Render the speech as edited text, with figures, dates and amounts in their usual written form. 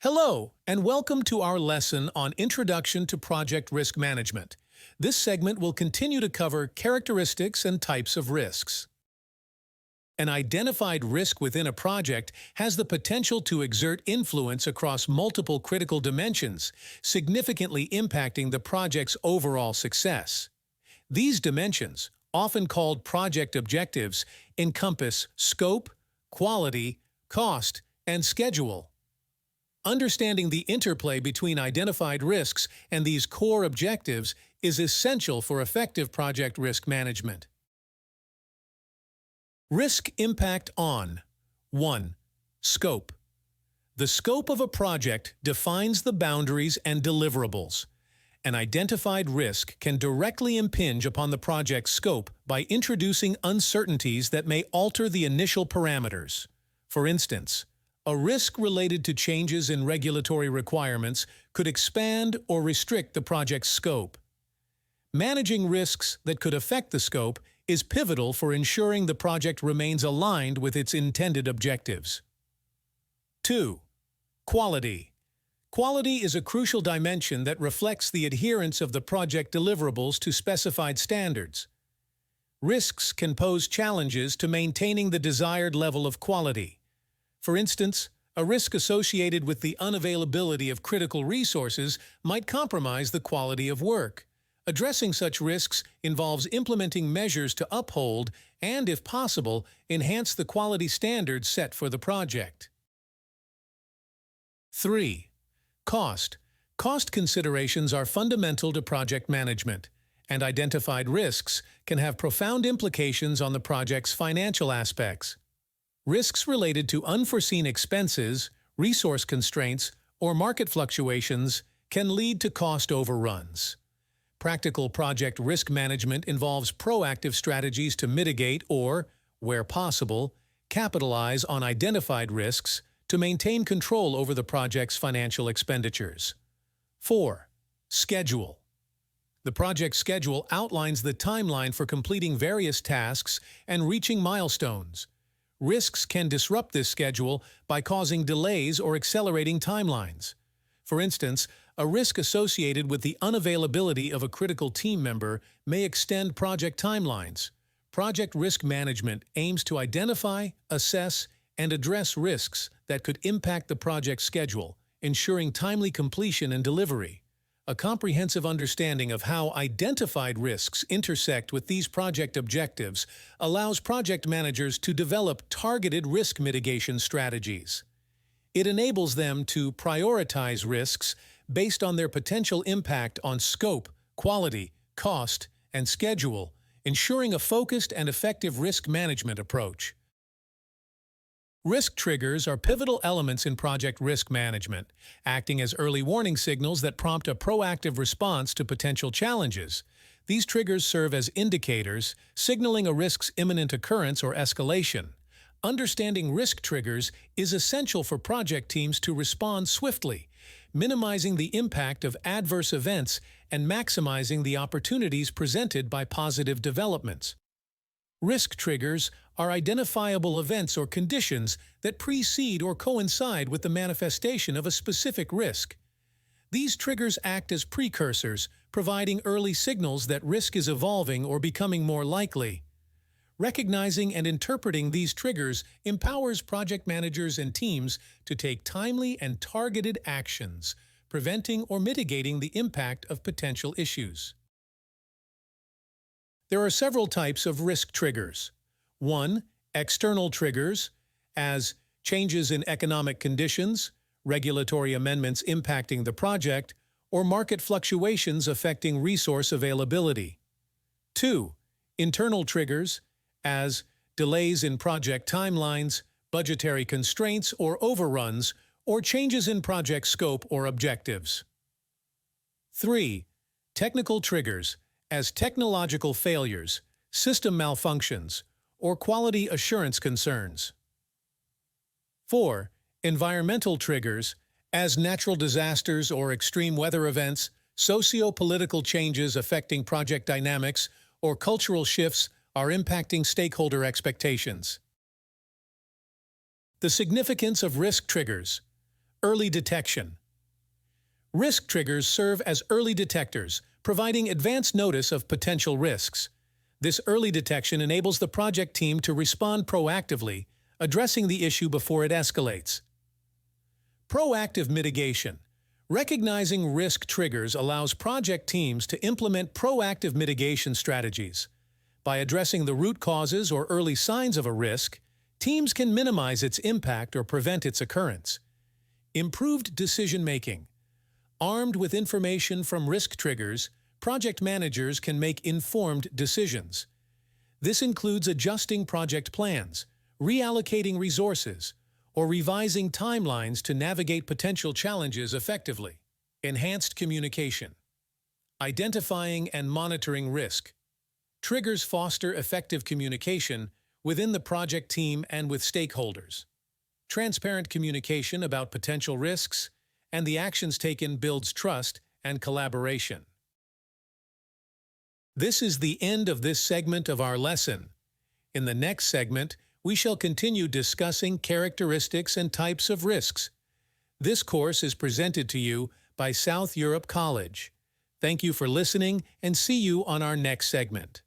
Hello, and welcome to our lesson on Introduction to Project Risk Management. This segment will continue to cover characteristics and types of risks. An identified risk within a project has the potential to exert influence across multiple critical dimensions, significantly impacting the project's overall success. These dimensions, often called project objectives, encompass scope, quality, cost, and schedule. Understanding the interplay between identified risks and these core objectives is essential for effective project risk management. Risk impact on 1. Scope. The scope of a project defines the boundaries and deliverables. An identified risk can directly impinge upon the project's scope by introducing uncertainties that may alter the initial parameters. For instance, a risk related to changes in regulatory requirements could expand or restrict the project's scope. Managing risks that could affect the scope is pivotal for ensuring the project remains aligned with its intended objectives. 2. Quality. Quality is a crucial dimension that reflects the adherence of the project deliverables to specified standards. Risks can pose challenges to maintaining the desired level of quality. For instance, a risk associated with the unavailability of critical resources might compromise the quality of work. Addressing such risks involves implementing measures to uphold and, if possible, enhance the quality standards set for the project. 3. Cost. Cost considerations are fundamental to project management, and identified risks can have profound implications on the project's financial aspects. Risks related to unforeseen expenses, resource constraints, or market fluctuations can lead to cost overruns. Practical project risk management involves proactive strategies to mitigate or, where possible, capitalize on identified risks to maintain control over the project's financial expenditures. 4. Schedule. The project schedule outlines the timeline for completing various tasks and reaching milestones. Risks can disrupt this schedule by causing delays or accelerating timelines. For instance, a risk associated with the unavailability of a critical team member may extend project timelines. Project risk management aims to identify, assess, and address risks that could impact the project schedule, ensuring timely completion and delivery. A comprehensive understanding of how identified risks intersect with these project objectives allows project managers to develop targeted risk mitigation strategies. It enables them to prioritize risks based on their potential impact on scope, quality, cost, and schedule, ensuring a focused and effective risk management approach. Risk triggers are pivotal elements in project risk management, acting as early warning signals that prompt a proactive response to potential challenges. These triggers serve as indicators, signaling a risk's imminent occurrence or escalation. Understanding risk triggers is essential for project teams to respond swiftly, minimizing the impact of adverse events and maximizing the opportunities presented by positive developments. Risk triggers are identifiable events or conditions that precede or coincide with the manifestation of a specific risk. These triggers act as precursors, providing early signals that risk is evolving or becoming more likely. Recognizing and interpreting these triggers empowers project managers and teams to take timely and targeted actions, preventing or mitigating the impact of potential issues. There are several types of risk triggers. 1. External triggers, as changes in economic conditions, regulatory amendments impacting the project, or market fluctuations affecting resource availability. 2. Internal triggers, as delays in project timelines, budgetary constraints or overruns, or changes in project scope or objectives. 3. Technical triggers, as technological failures, system malfunctions, or quality assurance concerns. 4. Environmental triggers, as natural disasters or extreme weather events, socio-political changes affecting project dynamics, or cultural shifts are impacting stakeholder expectations. The significance of risk triggers. Early detection. Risk triggers serve as early detectors, providing advance notice of potential risks. This early detection enables the project team to respond proactively, addressing the issue before it escalates. Proactive mitigation. Recognizing risk triggers allows project teams to implement proactive mitigation strategies. By addressing the root causes or early signs of a risk, teams can minimize its impact or prevent its occurrence. Improved decision-making. Armed with information from risk triggers, project managers can make informed decisions. This includes adjusting project plans, reallocating resources, or revising timelines to navigate potential challenges effectively. Enhanced communication. Identifying and monitoring risk. Triggers foster effective communication within the project team and with stakeholders. Transparent communication about potential risks and the actions taken builds trust and collaboration. This is the end of this segment of our lesson. In the next segment, we shall continue discussing characteristics and types of risks. This course is presented to you by South Europe College. Thank you for listening and see you on our next segment.